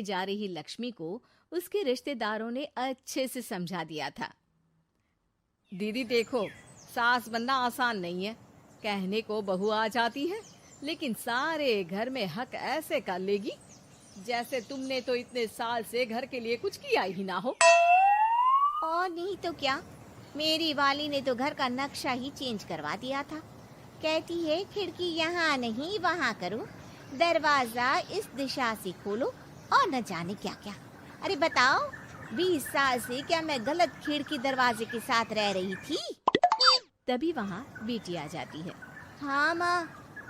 जा रही लक्ष्मी को उसके रिश्तेदारों ने अच्छे से समझा दिया था। दीदी देखो, सास बनना आसान नहीं है। कहने को बहू आ जाती है, लेकिन सारे घर में हक ऐसे कर लेगी जैसे तुमने तो इतने साल से घर के लिए कुछ किया ही ना हो। और नहीं तो क्या, मेरी वाली ने तो घर का नक्शा ही चेंज करवा दिया था। कहती है खिड़की यहाँ नहीं वहाँ करो, दरवाजा इस दिशा से खोलो और न जाने क्या क्या। अरे बताओ, 20 साल से क्या मैं गलत खिड़की दरवाजे के साथ रह रही थी? तभी वहाँ बेटी आ जाती है। हाँ माँ,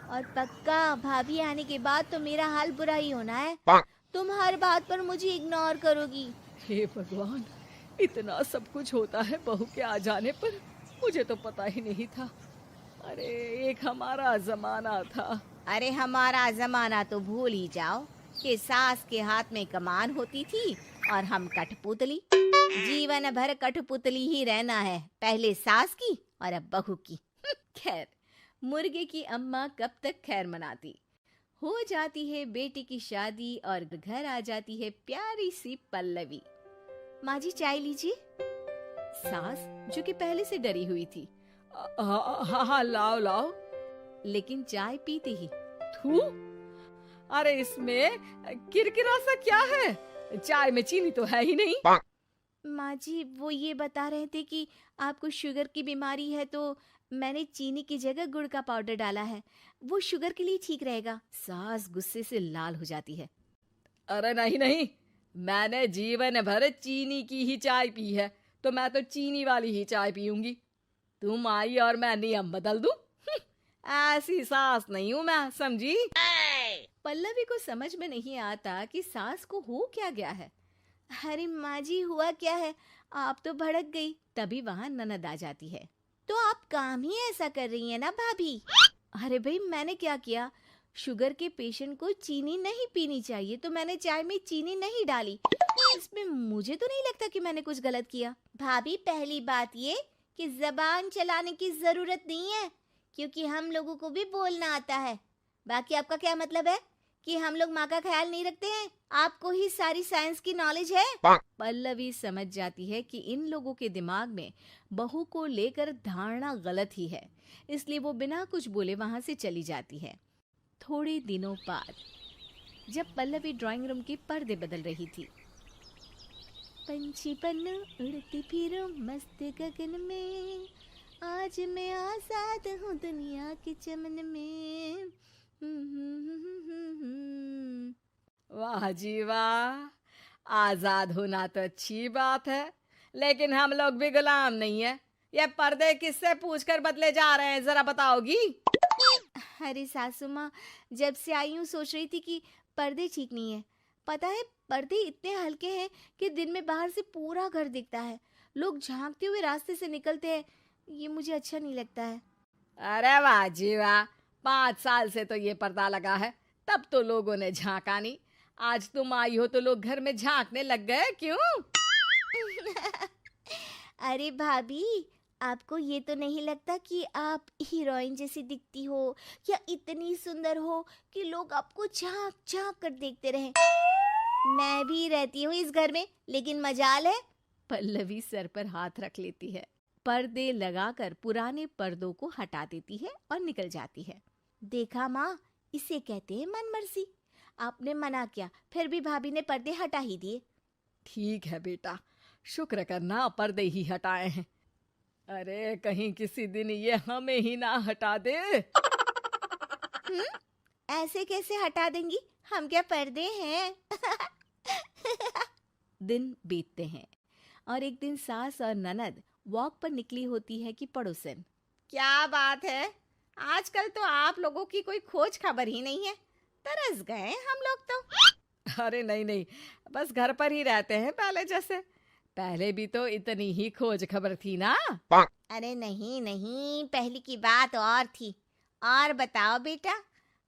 और पक्का भाभी आने के बाद तो मेरा हाल बुरा ही होना है। तुम हर बात पर मुझे इग्नोर करोगी। हे भगवान, इतना सब कुछ होता है बहू के आ जाने पर, मुझे तो पता ही नहीं था। अरे एक हमारा जमाना था। अरे हमारा जमाना तो भूल ही जाओ कि सास के हाथ में कमान होती थी और हम कठपुतली। जीवन भर कठपुतली ही रहना है, पहले सास की और अब बहू की। खैर, मुर्गे की अम्मा कब तक खैर मनाती। हो जाती है बेटी की शादी और घर आ जाती है प्यारी सी पल्लवी। माँ जी चाय लीजिए। सास जो कि पहले से डरी हुई थी, हाँ हाँ लाओ लाओ, लेकिन चाय पीते ही थू, अरे इसमें किरकिरा सा क्या है? चाय में चीनी तो है ही नहीं। माँ जी वो ये बता रहे थे कि आपको शुगर की बीमारी है, तो मैंने चीनी की जगह गुड़ का पाउडर डाला है, वो शुगर के लिए ठीक रहेगा। सास गुस्से से लाल हो जाती है। अरे नहीं नहीं, मैंने जीवन भर चीनी की ही चाय पी है, तो मैं तो चीनी वाली ही चाय पीऊंगी। तुम आई और मैं नियम बदल दूं? ऐसी सास नहीं हूं मैं, समझी? पल्लवी को समझ में नहीं आता कि सास को हो क्या गया है। अरे माँ जी हुआ क्या है, आप तो भड़क गई। तभी वहाँ ननद आ जाती है। तो आप काम ही ऐसा कर रही हैं ना भाभी? अरे भाई मैंने क्या किया? शुगर के पेशेंट को चीनी नहीं पीनी चाहिए, तो मैंने चाय में चीनी नहीं डाली। इसमें मुझे तो नहीं लगता कि मैंने कुछ गलत किया। भाभी पहली बात ये कि जबान चलाने की जरूरत नहीं है, क्योंकि हम लोगों को भी बोलना आता है। बाकी आपका क्या मतलब है कि हम लोग माँ का ख्याल नहीं रखते हैं? आपको ही सारी साइंस की नॉलेज है। पल्लवी समझ जाती है कि इन लोगों के दिमाग में बहू को लेकर धारणा गलत ही है, इसलिए वो बिना कुछ बोले वहां से चली जाती है। थोड़े दिनों बाद जब पल्लवी ड्राइंग रूम के पर्दे बदल रही थी, पंछी पन्नू उड़ती फिरूं मस्त गगन में, आज मैं आजाद हूँ दुनिया के चमन में। वाह जी वाह, आजाद होना तो अच्छी बात है, लेकिन हम लोग भी गुलाम नहीं है। ये पर्दे किससे पूछकर बदले जा रहे हैं, जरा बताओगी? अरे सासू माँ, जब से आई हूँ सोच रही थी कि पर्दे ठीक नहीं है। पता है, पर्दे इतने हल्के हैं कि दिन में बाहर से पूरा घर दिखता है, लोग झांकते हुए रास्ते से निकलते हैं। ये मुझे अच्छा नहीं लगता है। अरे वाह जी वाह, 5 साल से तो ये पर्दा लगा है, तब तो लोगों ने झांका नहीं। आज तुम आई हो तो लोग घर में झांकने लग गए, क्यों? अरे भाभी, आपको ये तो नहीं लगता कि आप हीरोइन जैसी दिखती हो, या इतनी सुंदर हो कि लोग आपको झांक झांक कर देखते रहें? मैं भी रहती हूँ इस घर में, लेकिन मजाल है। पल्लवी सर पर हाथ रख लेती है, पर्दे लगाकर पुराने पर्दों को हटा देती है और निकल जाती है। देखा माँ, इसे कहते हैं मनमर्जी। आपने मना किया, फिर भी भाभी ने पर्दे हटा ही दिए। ठीक है बेटा, शुक्र करना पर्दे ही हटाए हैं। अरे कहीं किसी दिन ये हमें ही ना हटा दे। ऐसे कैसे हटा देंगी, हम क्या पर्दे हैं? दिन बीतते हैं और एक दिन सास और ननद वॉक पर निकली होती है कि पड़ोसन। क्या बात है, आजकल तो आप लोगों की कोई खोज खबर ही नहीं है। तरस गए हम लोग तो। अरे नहीं नहीं, बस घर पर ही रहते हैं पहले जैसे। पहले भी तो इतनी ही खोज खबर थी ना। अरे नहीं नहीं, पहले की बात और थी। और बताओ बेटा,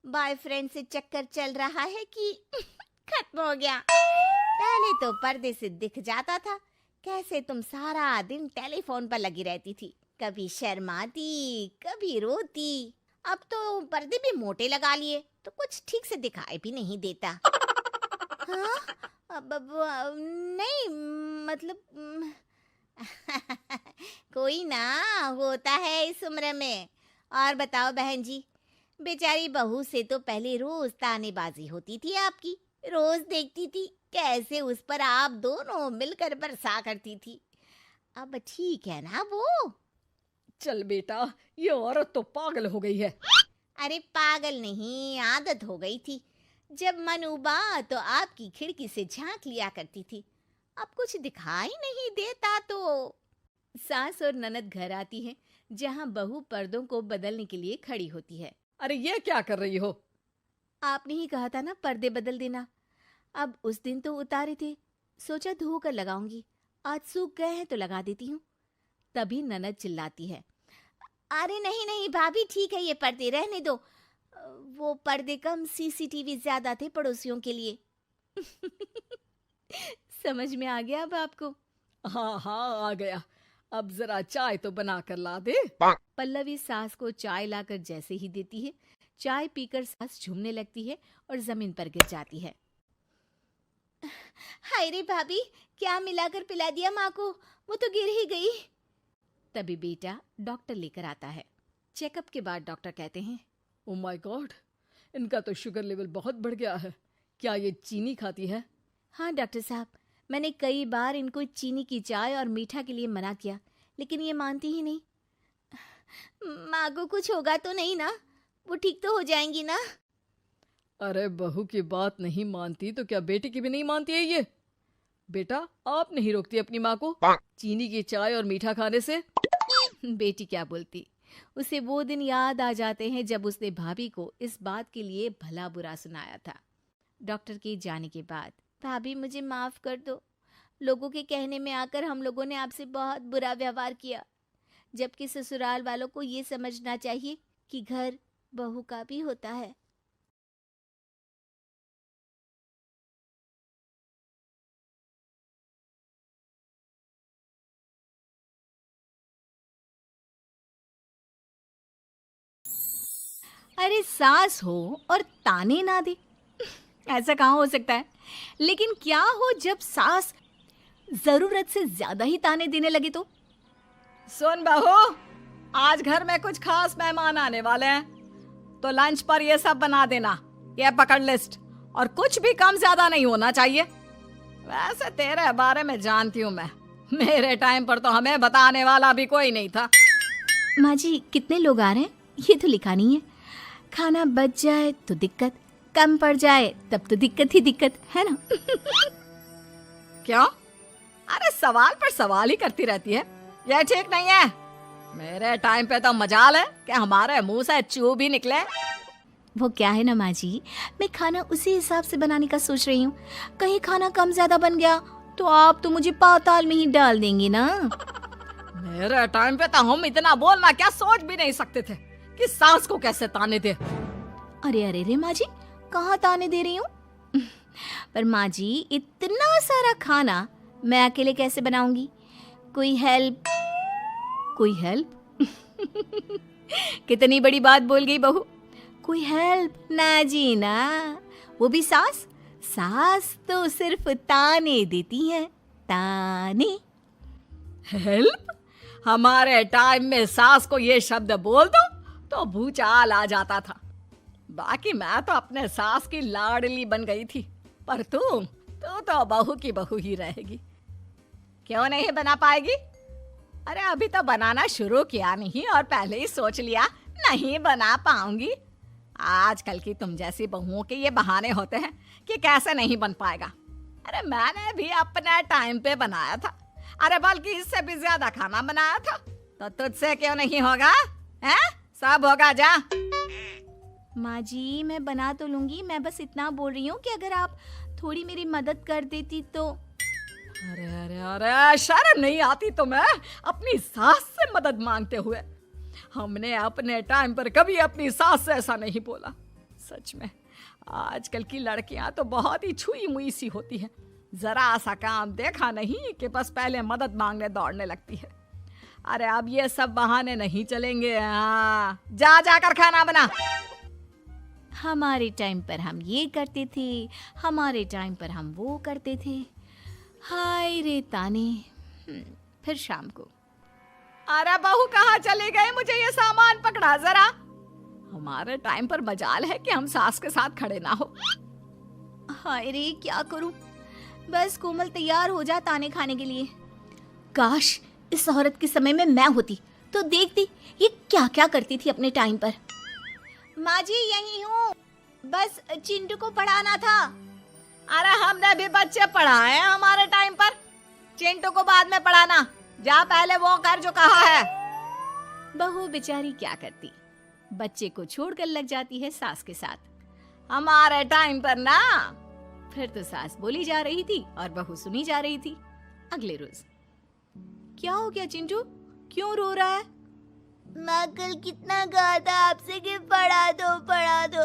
बॉयफ्रेंड से चक्कर चल रहा है कि खत्म हो गया? पहले तो पर्दे से दिख जाता था कैसे तुम सारा दिन टेलीफोन पर लगी रहती थी, कभी शर्माती कभी रोती। अब तो पर्दे भी मोटे लगा लिए तो कुछ ठीक से दिखाई भी नहीं देता। हाँ? नहीं, मतलब कोई ना, होता है इस उम्र में। और बताओ बहन जी, बेचारी बहू से तो पहले रोज तानेबाजी होती थी आपकी, रोज देखती थी कैसे उस पर आप दोनों मिलकर बरसा करती थी। अब ठीक है ना वो? चल बेटा, ये औरत तो पागल हो गई है। अरे पागल नहीं, आदत हो गई थी। जब मन उबा तो आपकी खिड़की से झांक लिया करती थी, अब कुछ दिखाई नहीं देता तो। सास और ननद घर आती है, जहां बहू पर्दों को बदलने के लिए खड़ी होती है। अरे ये क्या कर रही हो? आपने ही कहा था ना पर्दे बदल देना। अब उस दिन तो उतारे थे, सोचा धोकर लगाऊंगी, आज सूख गए हैं तो लगा देती हूँ। तभी ननद चिल्लाती है, अरे नहीं नहीं भाभी, ठीक है ये पर्दे रहने दो। वो पर्दे कम, सीसीटीवी ज्यादा थे पड़ोसियों के लिए। समझ में आ गया अब आपको? हाँ हाँ, आ गया। अब जरा चाय तो बना कर ला दे। पल्लवी सास को चाय लाकर जैसे ही देती है, चाय पीकर सास झूमने लगती है और जमीन पर गिर जाती है। हाय रे भाभी, क्या मिलाकर पिला दिया माँ को, वो तो गिर ही गई। तभी बेटा डॉक्टर लेकर आता है। चेकअप के बाद डॉक्टर कहते हैं, ओ माय गॉड, इनका तो शुगर लेवल बहुत बढ़ गया है। क्या ये चीनी खाती है? हाँ डॉक्टर साहब, मैंने कई बार इनको चीनी की चाय और मीठा के लिए मना किया, लेकिन ये मानती ही नहीं। माँ को कुछ होगा तो नहीं ना? वो ठीक तो हो जाएंगी ना? अरे बहू की बात नहीं मानती तो क्या बेटी की भी नहीं मानती है ये? बेटा, आप नहीं रोकती अपनी माँ को चीनी की चाय और मीठा खाने से? बेटी क्या बोलती, उसे वो दिन याद आ जाते हैं जब उसने भाभी को इस बात के लिए भला बुरा सुनाया था। डॉक्टर के जाने के बाद, भाभी मुझे माफ कर दो, लोगों के कहने में आकर हम लोगों ने आपसे बहुत बुरा व्यवहार किया, जबकि ससुराल वालों को ये समझना चाहिए कि घर बहू का भी होता है। अरे सास हो और ताने ना दे, ऐसा कहाँ हो सकता है? लेकिन क्या हो जब सास जरूरत से ज्यादा ही ताने देने लगे तो? सुन बहू, आज घर में कुछ खास मेहमान आने वाले हैं, तो लंच पर ये सब बना देना। ये पकड़ लिस्ट, और कुछ भी कम ज्यादा नहीं होना चाहिए। वैसे तेरे बारे में जानती हूँ मैं, मेरे टाइम पर तो हमें बताने वाला भी कोई नहीं था। माँ जी कितने लोग आ रहे हैं ये तो लिखा नहीं है। खाना बच जाए तो दिक्कत, कम पड़ जाए तब तो दिक्कत ही दिक्कत है ना। क्यों? अरे सवाल पर सवाल ही करती रहती है, ये ठीक नहीं है। मेरे टाइम पे तो मजाल है कि हमारे मुंह से चू भी निकले। वो क्या है ना माँ जी, मैं खाना उसी हिसाब से बनाने का सोच रही हूँ। कहीं खाना कम ज्यादा बन गया तो आप तो मुझे पाताल में ही डाल देंगी ना। मेरे टाइम पे तो हम इतना बोलना क्या सोच भी नहीं सकते थे कि सास को कैसे ताने दे। अरे अरे रे माँ जी, कहाँ ताने दे रही हूँ? पर माँ जी इतना सारा खाना मैं अकेले कैसे बनाऊंगी? कोई हेल्प? कोई हेल्प? कितनी बड़ी बात बोल गई बहू। कोई हेल्प ना जी ना, वो भी सास। सास तो सिर्फ ताने देती हैं, ताने। हेल्प? हमारे टाइम में सास को ये शब्द बोल दो तो भूचाल आ जाता था। बाकी मैं तो अपने सास की लाडली बन गई थी, पर तू तो बहू की बहू ही रहेगी। क्यों नहीं बना पाएगी? अरे अभी तो बनाना शुरू किया नहीं और पहले ही सोच लिया नहीं बना पाऊंगी। आजकल की तुम जैसी बहुओं के ये बहाने होते हैं कि कैसे नहीं बन पाएगा। अरे मैंने भी अपने टाइम पे बनाया था, अरे बल्कि इससे भी ज्यादा खाना बनाया था, तो तुझसे क्यों नहीं होगा? हैं? सब होगा जा। माँ जी मैं बना तो लूंगी, मैं बस इतना बोल रही हूँ कि अगर आप थोड़ी मेरी मदद कर देती तो। अरे अरे अरे, शर्म नहीं आती तुम्हें अपनी सास से मदद मांगते हुए? हमने अपने टाइम पर कभी अपनी सास से ऐसा नहीं बोला। सच में आजकल की लड़कियां तो बहुत ही छुई मुई सी होती हैं, जरा सा काम देखा नहीं कि बस पहले मदद मांगने दौड़ने लगती है। अरे अब ये सब बहाने नहीं चलेंगे। हाँ, जा जाकर खाना बना। हमारे टाइम पर हम ये करते थे, हमारे टाइम पर हम वो करते थे। हाय रे ताने। फिर शाम को, अरे बहू कहाँ चले गए, मुझे ये सामान पकड़ा जरा। हमारे टाइम पर मजाल है कि हम सास के साथ खड़े ना हो। हाय रे क्या करूं, बस कोमल तैयार हो जा ताने खाने के लिए। काश इस औरत के समय में मैं होती तो देखती ये क्या क्या करती थी अपने टाइम पर। माँ जी यही हूँ, बस चिंटू को पढ़ाना था। अरे हमने भी बच्चे पढ़ाए हैं हमारे टाइम पर, चिंटू को बाद में पढ़ाना, जा पहले वो कर जो कहा है। बहू बेचारी क्या करती, बच्चे को छोड़कर लग जाती है सास के साथ। हमारे टाइम पर ना। फिर तो सास बोली जा रही थी और बहू सुनी जा रही थी। अगले रोज, क्या हो गया चिंटू, क्यों रो रहा है? मैं कल कितना कहा था आपसे कि पढ़ा दो,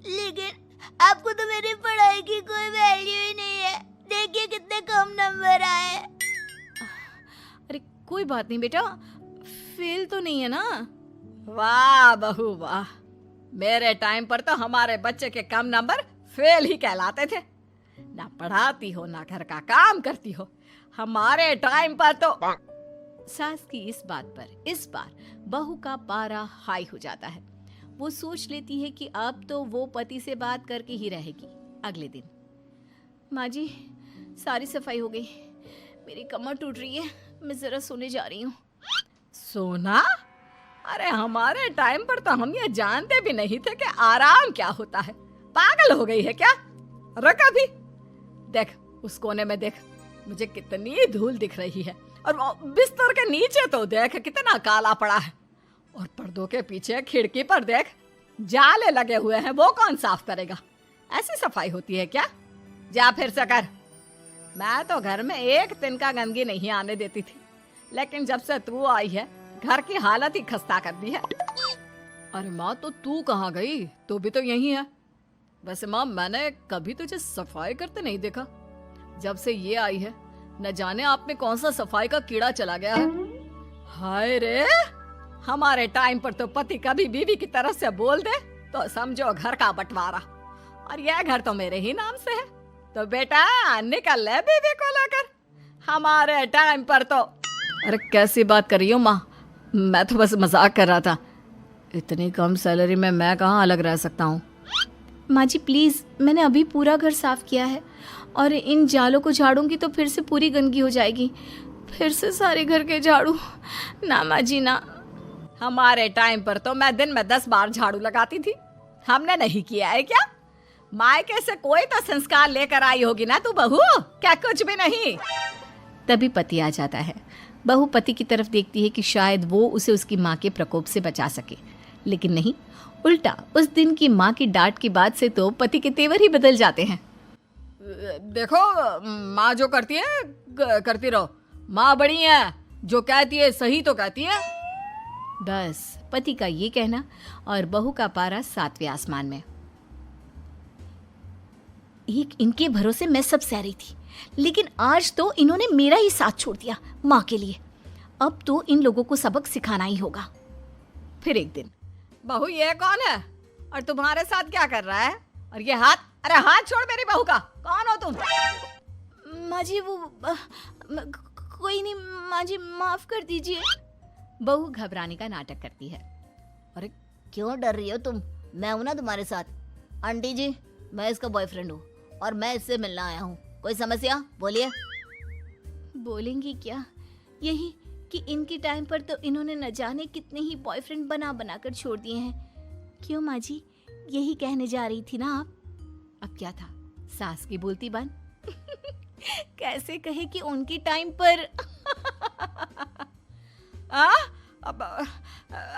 लेकिन आपको तो मेरी पढ़ाई की कोई वैल्यू ही नहीं है। देखिए कितने कम नंबर आए। अरे कोई बात नहीं बेटा, फेल तो नहीं है ना। वाह बहू वाह, मेरे टाइम पर तो हमारे बच्चे के कम नंबर फेल ही कहलाते थे। ना पढ़ाती हो ना घर का काम करती हो। हमारे टाइम पर तो। सास की इस बात पर इस बार बहू का पारा हाई हो जाता है। वो सोच लेती है कि अब तो वो पति से बात करके ही रहेगी। अगले दिन, माँ जी सारी सफाई हो गई, मेरी कमर टूट रही है, मैं जरा सोने जा रही हूँ। सोना? अरे हमारे टाइम पर तो हम ये जानते भी नहीं थे कि आराम क्या होता है। पागल हो गई है क्या? रख अभी। देख उस कोने में, देख मुझे कितनी धूल दिख रही है, और बिस्तर के नीचे तो देख कितना काला पड़ा है, और पर्दों के पीछे खिड़की पर देख जाले लगे हुए हैं, वो कौन साफ करेगा? ऐसी सफाई होती है क्या? जा फिर से कर। मैं तो घर में एक दिन का गंदगी नहीं आने देती थी, लेकिन जब से तू आई है घर की हालत ही खस्ता कर दी है। अरे माँ, तो तू कहाँ गई? तू भी तो यही है। वैसे माँ, मैंने कभी तुझे सफाई करते नहीं देखा। जब से ये आई है न जाने आप में कौन सा सफाई का कीड़ा चला गया है। हाय रे, हमारे टाइम पर तो पति कभी बीवी की तरफ से बोल दे तो समझो घर का बंटवारा, और यह घर तो मेरे ही नाम से है। तो बेटा निकल ले बीवी को लेकर। हमारे टाइम पर तो। अरे कैसी बात कर रही हो माँ, मैं तो बस मजाक कर रहा था। इतनी कम सैलरी में मैं कहाँ अलग रह सकता हूँ। माँ जी प्लीज़, मैंने अभी पूरा घर साफ किया है, और इन जालों को झाड़ूंगी तो फिर से पूरी गंदगी हो जाएगी, फिर से सारे घर के झाड़ू। ना माँ जी ना। हमारे टाइम पर तो मैं दिन में 10 बार झाड़ू लगाती थी, हमने नहीं किया है क्या? मायके से कोई तो संस्कार लेकर आई होगी ना तू बहू, क्या कुछ भी नहीं। तभी पति आ जाता है। बहू पति की तरफ देखती है कि शायद वो उसे उसकी माँ के प्रकोप से बचा सके, लेकिन नहीं, उल्टा उस दिन की माँ की डांट के बाद से तो पति के तेवर ही बदल जाते हैं। देखो माँ जो करती है करती रहो, माँ बड़ी है, जो कहती है सही तो कहती है। बस पति का ये कहना और बहू का पारा 7वें आसमान में। एक इनके भरोसे मैं सब सह रही थी, लेकिन आज तो इन्होंने मेरा ही साथ छोड़ दिया माँ के लिए। अब तो इन लोगों को सबक सिखाना ही होगा। फिर एक दिन, बहू ये कौन है और तुम्हारे साथ क्या कर रहा है? और ये हाथ, अरे हाथ छोड़ मेरी बहू का। कौन हो तुम? माँ जी वो कोई नहीं माँ जी, माफ कर दीजिए। बहू घबराने का नाटक करती है। अरे क्यों डर रही हो तुम? मैं हूं ना तुम्हारे साथ। आंटी जी, मैं इसका बॉयफ्रेंड हूँ और मैं इससे मिलना आया हूँ। कोई समस्या? बोलिए। बोलेंगी क्या? यही कि इनके टाइम पर तो इन्होंने न जाने कितने ही बॉयफ्रेंड बना बना कर छोड़ दिए हैं। क्यों माँ जी, यही कहने जा रही थी ना आप? अब क्या था, सास की बोलती बंद। कैसे कहे कि उनके टाइम पर।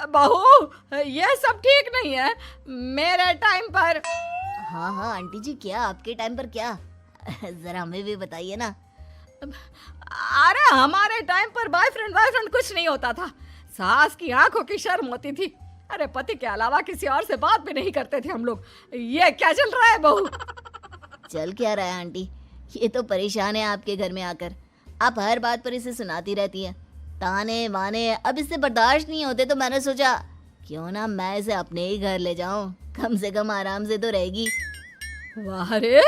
बहू ये सब ठीक नहीं है। मेरे टाइम पर। हाँ हाँ आंटी जी, क्या आपके टाइम पर क्या? जरा हमें भी बताइए ना। अरे हमारे टाइम पर बॉयफ्रेंड कुछ नहीं होता था। सास की आंखों की शर्म होती थी। अरे पति के अलावा किसी और से बात भी नहीं करते थे हम लोग। ये क्या चल रहा है बहू? चल क्या रहा है आंटी? ये तो परेशान है आपके घर में आकर। आप हर बात पर इसे सुनाती रहती हैं, ताने माने। अब इससे बर्दाश्त नहीं होते तो मैंने सोचा क्यों ना मैं इसे अपने ही घर ले जाऊं, कम से कम आराम से तो रहेगी। वाह रे,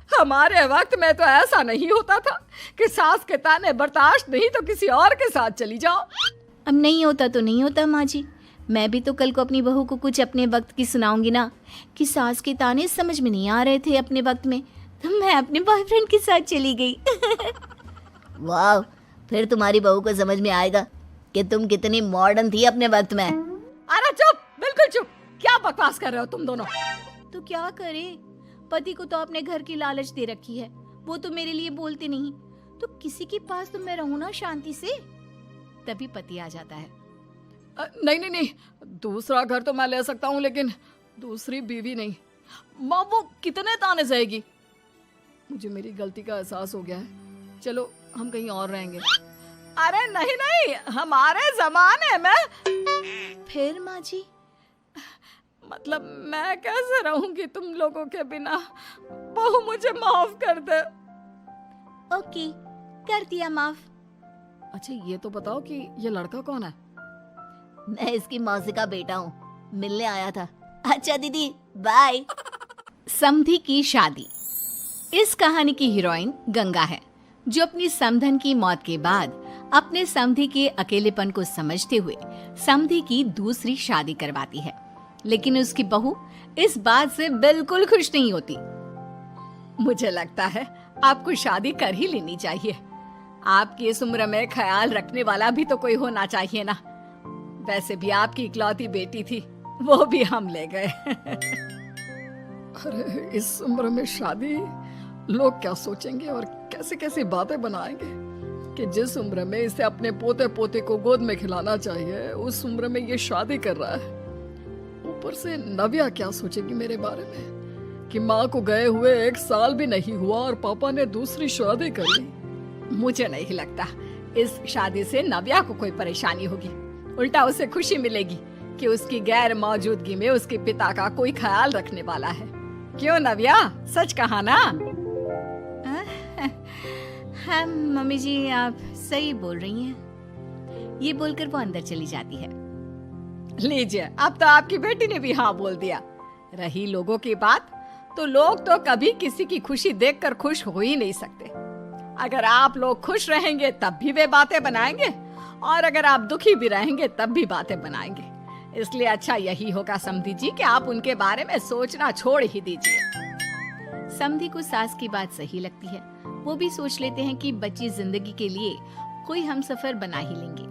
हमारे वक्त में तो ऐसा नहीं होता था कि सास के ताने बर्दाश्त नहीं तो किसी और के साथ चली जाओ। अब नहीं होता तो नहीं होता माँ जी, मैं भी तो कल को अपनी बहू को कुछ अपने वक्त की सुनाऊंगी ना कि सास के ताने समझ में नहीं आ रहे थे अपने वक्त में, तो मैं अपने बॉयफ्रेंड के साथ चली गई। वाह, फिर तुम्हारी बहू को समझ में आएगा कि तुम कितनी मॉडर्न थी अपने वक्त में। अरे चुप, बिल्कुल चुप, क्या बकवास कर रहे हो तुम दोनों। तो क्या करे, पति को तो अपने घर की लालच दे रखी है, वो तो मेरे लिए बोलते नहीं, तो किसी के पास तो मैं रहूं ना शांति से। तभी पति आ जाता है। नहीं नहीं नहीं, दूसरा घर तो मैं ले सकता हूँ लेकिन दूसरी बीवी नहीं। माँ वो कितने ताने सहेगी। मुझे मेरी गलती का एहसास हो गया है, चलो हम कहीं और रहेंगे। अरे नहीं नहीं, हमारे जमाने में। फिर माँ जी? मतलब मैं कैसे रहूंगी तुम लोगों के बिना। बहू मुझे माफ कर दे। ओके, कर दिया माफ। अच्छा ये तो बताओ कि ये लड़का कौन है। मैं इसकी मौसी का बेटा हूँ, मिलने आया था। अच्छा दीदी, बाय। समधी की शादी। इस कहानी की हीरोइन गंगा है, जो अपनी समधन की मौत के बाद अपने समधी के अकेलेपन को समझते हुए समधी की दूसरी शादी करवाती है, लेकिन उसकी बहू इस बात से बिल्कुल खुश नहीं होती। मुझे लगता है आपको शादी कर ही लेनी चाहिए। आपकी इस उम्र में ख्याल रखने वाला भी तो कोई होना चाहिए ना। वैसे भी आपकी इकलौती बेटी थी, वो भी हम ले गए। अरे इस उम्र में शादी, लोग क्या सोचेंगे और कैसे कैसी बातें बनाएंगे कि जिस उम्र में इसे अपने पोते पोते को गोद में खिलाना चाहिए, उस उम्र में ये शादी कर रहा है। ऊपर से नव्या क्या सोचेगी मेरे बारे में कि माँ को गए हुए 1 साल भी नहीं हुआ और पापा ने दूसरी शादी कर ली। मुझे नहीं लगता इस शादी से नव्या को कोई परेशानी होगी, उल्टा उसे खुशी मिलेगी कि उसकी गैर मौजूदगी में उसके पिता का कोई ख्याल रखने वाला है। क्यों नव्या, सच कहा ना? हाँ मम्मी जी, आप सही बोल रही हैं। ये बोलकर वो अंदर चली जाती है। लीजिए, अब तो आपकी बेटी ने भी हाँ बोल दिया। रही लोगों की बात, तो लोग तो कभी किसी की खुशी देखकर खुश हो ही नहीं सकते। अगर आप लोग खुश रहेंगे तब भी वे बातें बनाएंगे, और अगर आप दुखी भी रहेंगे तब भी बातें बनाएंगे। इसलिए अच्छा यही होगा समधी जी कि आप उनके बारे में सोचना छोड़ ही दीजिए। समधी को सास की बात सही लगती है, वो भी सोच लेते हैं कि बच्ची जिंदगी के लिए कोई हमसफर बना ही लेंगे।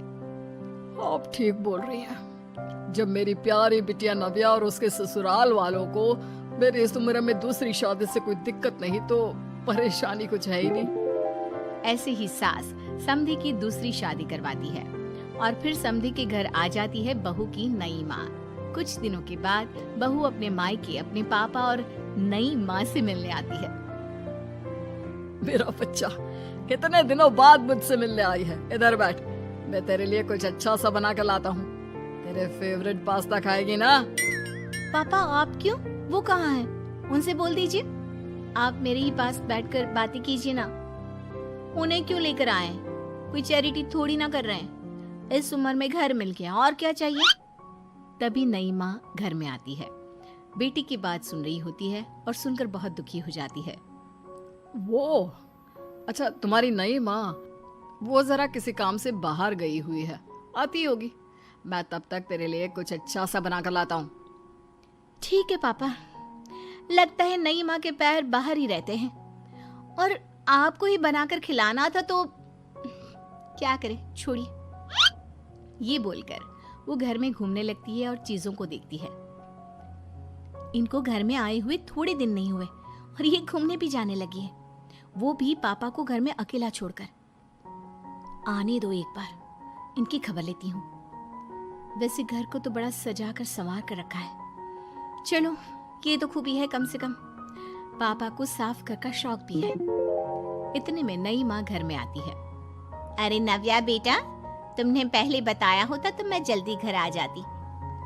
आप ठीक बोल रही हैं। जब मेरी प्यारी बिटिया नव्या और उसके ससुराल वालों को मेरी इस उम्र में दूसरी शादी से कोई दिक्कत नहीं, तो परेशानी कुछ है ही नहीं। ऐसे ही सास समधी की दूसरी शादी करवाती है और फिर समधी के घर आ जाती है बहू की नई माँ। कुछ दिनों के बाद बहू अपने मायके अपने पापा और नई माँ से मिलने आती है। मेरा बच्चा कितने दिनों बाद मुझसे मिलने आई है। इधर बैठ, मैं तेरे लिए कुछ अच्छा सा बना कर लाता हूँ। तेरे फेवरेट पास्ता खाएगी ना? पापा आप क्यों? वो कहाँ है? उनसे बोल दीजिए आप मेरे ही पास बैठकर बातें कीजिए ना। उन्हें क्यों लेकर आए? कोई चैरिटी थोड़ी ना कर रहे हैं। इस उम्र में घर मिल गया, और क्या चाहिए? तभी नई माँ घर में आती है। बेटी की बात सुन रही होती है और सुनकर बहुत दुखी हो जाती है। वो अच्छा, तुम्हारी नई माँ वो जरा किसी काम से बाहर गई हुई है, आती होगी। मैं तब तक तेरे लिए कुछ अच्छा सा बना कर लाता हूँ। ठीक है पापा। लगता है नई माँ के पैर बाहर ही रहते हैं, और आपको ही बनाकर खिलाना था तो क्या करे, छोड़िए। ये बोलकर वो घर में घूमने लगती है और चीजों को देखती है। इनको घर में आए हुए थोड़े दिन नहीं हुए और ये घूमने भी जाने लगी है, वो भी पापा को घर में अकेला छोड़कर। आने दो, एक बार इनकी खबर लेती हूँ। वैसे घर को तो बड़ा सजा कर संवार कर रखा है। चलो, ये तो खूबी है, कम से कम पापा को साफ घर का शौक भी है। इतने में नई माँ घर में आती है। अरे नव्या बेटा, तुमने पहले बताया होता तो मैं जल्दी घर आ जाती।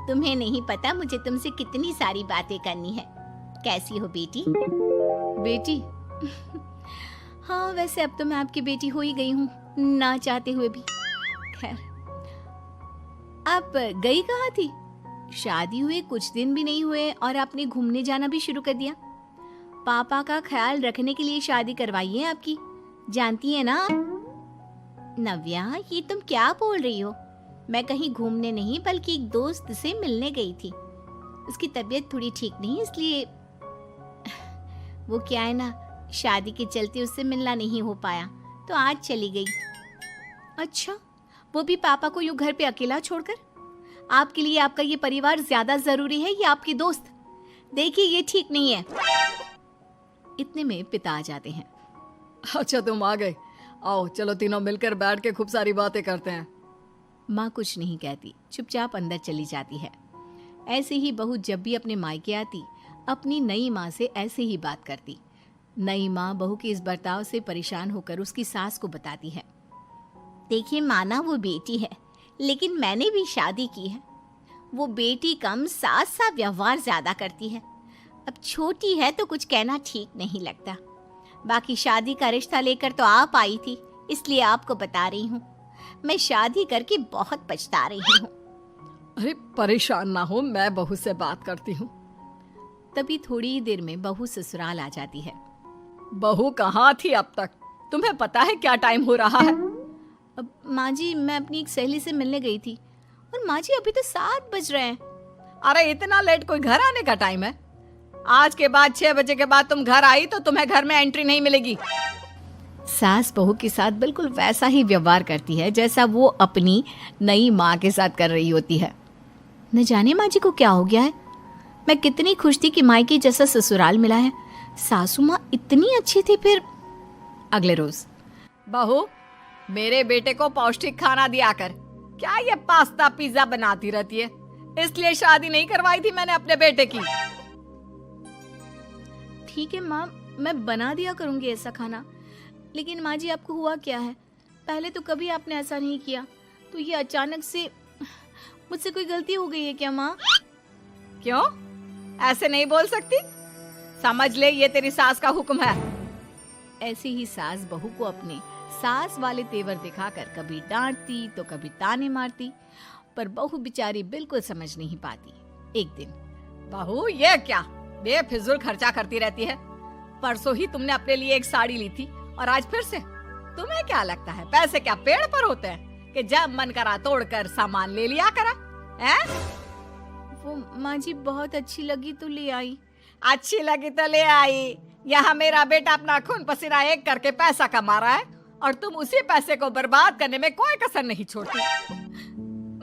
तुम्हें नहीं पता मुझे तुमसे कितनी सारी बातें करनी है। कैसी हो बेटी? बेटी? हाँ, वैसे अब तो मैं आपकी बेटी हो ही गई हूँ, ना चाहते हुए भी। खैर, आप गई कहाँ थी? शादी हुए कुछ दिन भी नहीं हुए और आपने घूमने जाना भी शुरू कर दिया। पापा का ख्याल रखने के लिए शादी करवाई है आपकी, जानती है ना आप? नव्या, ये तुम क्या बोल रही हो? मैं कहीं घूमने नहीं बल्कि एक दोस्त से मिलने गई थी। उसकी तबीयत थोड़ी ठीक नहीं, इसलिए वो क्या है ना, शादी के चलते उससे मिलना नहीं हो पाया तो आज चली गई। अच्छा, वो भी पापा को यूं घर पे अकेला छोड़कर? आपके लिए आपका ये परिवार ज्यादा जरूरी है या आपकी दोस्त? देखिए, ये ठीक नहीं है। इतने में पिता आ जाते हैं। अच्छा, तुम आ गए। आओ चलो तीनों मिलकर बैठ के खूब सारी बातें करते हैं। माँ कुछ नहीं कहती, चुपचाप अंदर चली जाती है। ऐसे ही बहू जब भी अपने मायके आती अपनी नई माँ से ऐसे ही बात करती। नई माँ बहू के इस बर्ताव से परेशान होकर उसकी सास को बताती है, देखिए माना वो बेटी है, लेकिन मैंने भी शादी की है। वो बेटी कम, सास सा व्यवहार ज्यादा करती है। अब छोटी है तो कुछ कहना ठीक नहीं लगता। बाकी शादी का रिश्ता लेकर तो आप आई थी, इसलिए आपको बता रही हूँ। मैं शादी करके बहुत पछता रही हूँ। अरे परेशान ना हो, मैं बहू से बात करती हूँ। तभी थोड़ी ही देर में बहू ससुराल आ जाती है। बहू कहाँ थी अब तक? तुम्हें पता है क्या टाइम हो रहा है? अब माँ जी, मैं अपनी एक सहेली से मिलने गई थी और माँ जी अभी तो 7 बज रहे हैं। अरे इतना लेट कोई घर आने का टाइम है? आज के बाद 6 बजे के बाद तुम घर आई तो तुम्हें घर में एंट्री नहीं मिलेगी। सास बहू के साथ बिल्कुल वैसा ही व्यवहार करती है जैसा वो अपनी नई माँ के साथ कर रही होती है। न जाने माँ जी को क्या हो गया है। मैं कितनी खुश थी कि मायके जैसा ससुराल मिला है। सासू माँ इतनी अच्छी थी। फिर अगले रोज, बहू, मेरे बेटे को पौष्टिक खाना दिया कर। क्या ये पास्ता पिज्जा बनाती रहती है? इसलिए शादी नहीं करवाई थी मैंने अपने बेटे की। ठीक है माँ, मैं बना दिया करूंगी ऐसा खाना। लेकिन माँ जी, आपको हुआ क्या है? पहले तो कभी आपने ऐसा नहीं किया, तो ये अचानक से मुझसे कोई गलती हो गई है क्या माँ? क्यों? ऐसे नहीं बोल सकती। समझ ले, ये तेरी सास का हुक्म है। ऐसे ही सास बहू को अपने सास वाले तेवर दिखाकर कभी डांटती तो कभी ताने मारती, पर बहू बेचारी बिल्कुल समझ नहीं पाती। एक दिन, बहू ये क्या बेफिजूल खर्चा करती रहती है? परसों ही तुमने अपने लिए एक साड़ी ली थी और आज फिर से। तुम्हें क्या लगता है पैसे क्या पेड़ पर होते हैं कि जब मन करा तोड़कर सामान ले लिया करा? हैं? वो माँ जी बहुत अच्छी लगी तो ले आई। अच्छी लगी तो ले आई? यहाँ मेरा बेटा अपना खून पसीना एक करके पैसा कमा रहा है और तुम उसी पैसे को बर्बाद करने में कोई कसर नहीं छोड़ती।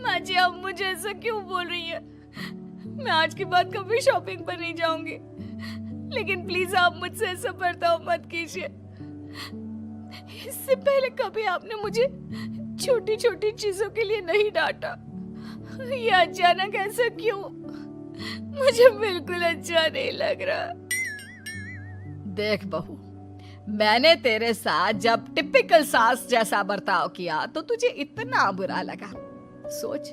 माँ जी, आप मुझे ऐसा क्यों बोल रही है? मैं आज के बाद कभी शॉपिंग पर नहीं जाऊंगी, लेकिन प्लीज आप मुझसे ऐसा बर्ताव मत कीजिए। इससे पहले कभी आपने मुझे छोटी छोटी चीजों के लिए नहीं डांटा। ये अचानक ऐसा क्यों? मुझे बिल्कुल अच्छा नहीं लग रहा। देख बहू, मैंने तेरे साथ जब टिपिकल सास जैसा बर्ताव किया तो तुझे इतना बुरा लगा। सोच,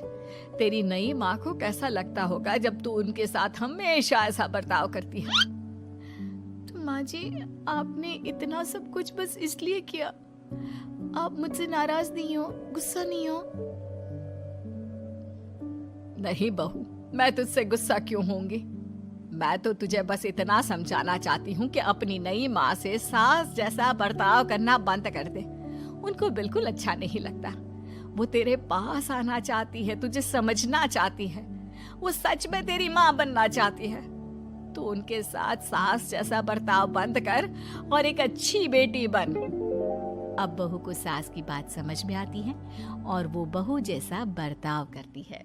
तेरी नई माँ को कैसा लगता होगा जब तू उनके साथ हमेशा ऐसा बर्ताव करती है। तो माँ जी, आपने इतना सब कुछ बस इसलिए किया? आप मुझसे नाराज नहीं हो, गुस्सा नहीं हो? नहीं बहू, मैं तुझसे गुस्सा क्यों होंगी? मैं तो तुझे बस इतना समझाना चाहती हूँ कि अपनी नई माँ से सास जैसा बर्ताव करना बंद कर दे। उनको बिल्कुल अच्छा नहीं लगता। वो तेरे पास आना चाहती है, तुझे समझना चाहती है। वो सच में तेरी माँ बनना चाहती है। तो उनके साथ सास जैसा बर्ताव बंद कर और एक अच्छी बेटी बन। अब बहू को सास की बात समझ में आती है और वो बहू जैसा बर्ताव करती है।